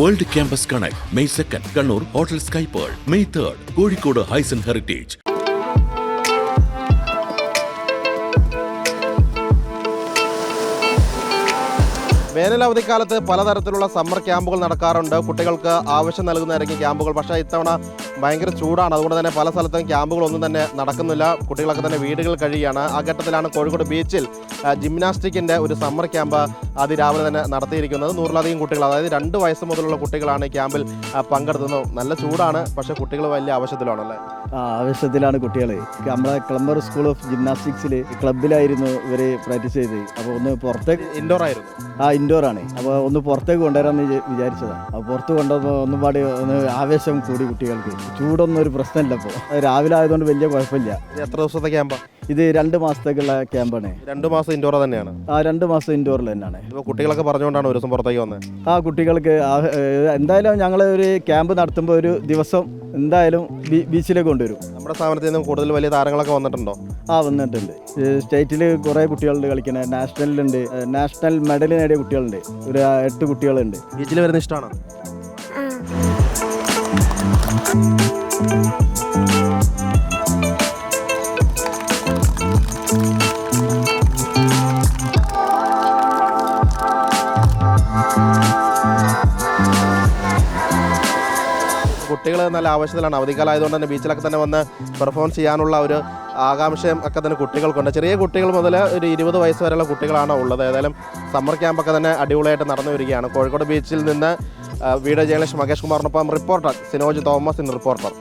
World Campus Connect, May 2nd, Kannur, Hotel Sky Pearl, May 3rd, Kozhikode Hysan Heritage. വേനലവധിക്കാലത്ത് പലതരത്തിലുള്ള summer ക്യാമ്പുകൾ നടക്കാറുണ്ട്. കുട്ടികൾക്ക് ആവശ്യം നൽകുന്നതായിരിക്കും ക്യാമ്പുകൾ. പക്ഷേ ഇത്തവണ ഭയങ്കര ചൂടാണ്. അതുകൊണ്ട് തന്നെ പല സ്ഥലത്തും ക്യാമ്പുകളൊന്നും തന്നെ നടക്കുന്നില്ല. കുട്ടികളൊക്കെ തന്നെ വീടുകളിൽ കഴിയുകയാണ്. ആ ഘട്ടത്തിലാണ് കോഴിക്കോട് ബീച്ചിൽ ജിംനാസ്റ്റിക്കിൻ്റെ ഒരു സമ്മർ ക്യാമ്പ് അതിരാവിലെ തന്നെ നടത്തിയിരിക്കുന്നത്. 100ലധികം കുട്ടികൾ, അതായത് 2 വയസ്സ് മുതലുള്ള കുട്ടികളാണ് ഈ ക്യാമ്പിൽ പങ്കെടുക്കുന്നത്. നല്ല ചൂടാണ്, പക്ഷേ കുട്ടികൾ വലിയ ആവശ്യത്തിലാണല്ലേ? ആവശ്യത്തിലാണ് കുട്ടികൾ. നമ്മളെ ക്ലംബർ സ്കൂൾ ഓഫ് ജിംനാസ്റ്റിക്സിൽ ക്ലബിലായിരുന്നു ഇവർ പ്രാക്ടീസ് ചെയ്ത്. അപ്പോൾ ഒന്ന് പുറത്തേക്ക് ഇൻഡോർ ആയിരുന്നു. ഇൻഡോറാണ്. അപ്പോൾ ഒന്ന് പുറത്തേക്ക് കൊണ്ടുവരാമെന്ന് വിചാരിച്ചതാണ്. അപ്പോൾ പുറത്ത് കൊണ്ടുവന്നപ്പോൾ ഒന്നുപാട് ഒന്ന് ആവേശം കൂടി കുട്ടികൾക്ക്. ചൂടൊന്നും ഒരു പ്രശ്നമില്ല. ഇപ്പോൾ രാവിലെ ആയതുകൊണ്ട് വലിയ കുഴപ്പമില്ല. എത്ര ദിവസത്തെ ക്യാമ്പാണ് ഇത്? 2 മാസത്തേക്കുള്ള ക്യാമ്പാണ്. 2 മാസം ഇൻഡോർ തന്നെയാണ്? 2 മാസം ഇൻഡോറിൽ തന്നെയാണ്. ഇപ്പോൾ കുട്ടികളൊക്കെ പറഞ്ഞുകൊണ്ടാണ് ഒരു ദിവസം പുറത്തേക്ക് വന്നത്. കുട്ടികൾക്ക് എന്തായാലും ഞങ്ങൾ ഒരു ക്യാമ്പ് നടത്തുമ്പോൾ ഒരു ദിവസം എന്തായാലും ബീച്ചിലേക്ക് കൊണ്ടുവരും. നമ്മുടെ സ്ഥാപനത്തിൽ നിന്നും കൂടുതൽ വലിയ താരങ്ങളൊക്കെ വന്നിട്ടുണ്ടോ? വന്നിട്ടുണ്ട്. സ്റ്റേറ്റിൽ കുറേ കുട്ടികളുണ്ട് കളിക്കണേ. നാഷണലിലുണ്ട്. നാഷണൽ മെഡൽ നേടിയ കുട്ടികളുണ്ട്. ഒരു 8 കുട്ടികളുണ്ട്. ബീച്ചിൽ വരുന്ന ഇഷ്ടമാണ്? കുട്ടികൾ നല്ല ആവശ്യത്തിലാണ്. അവധിക്കാലം ആയതുകൊണ്ട് തന്നെ ബീച്ചിലൊക്കെ തന്നെ വന്ന് പെർഫോം ചെയ്യാനുള്ള ഒരു ആകാംക്ഷയും ഒക്കെ തന്നെ കുട്ടികൾക്കുണ്ട്. ചെറിയ കുട്ടികൾ മുതൽ ഒരു 20 വയസ്സ് വരെയുള്ള കുട്ടികളാണ് ഉള്ളത്. ഏതായാലും സമ്മർ ക്യാമ്പൊക്കെ തന്നെ അടിപൊളിയായിട്ട് നടന്നു വരികയാണ്. കോഴിക്കോട് ബീച്ചിൽ നിന്ന് വീഡിയോ ജേർണലിസ്റ്റ് മകേഷ് കുമാറിനൊപ്പം റിപ്പോർട്ടർ സിനോജ് തോമസ് റിപ്പോർട്ടർ.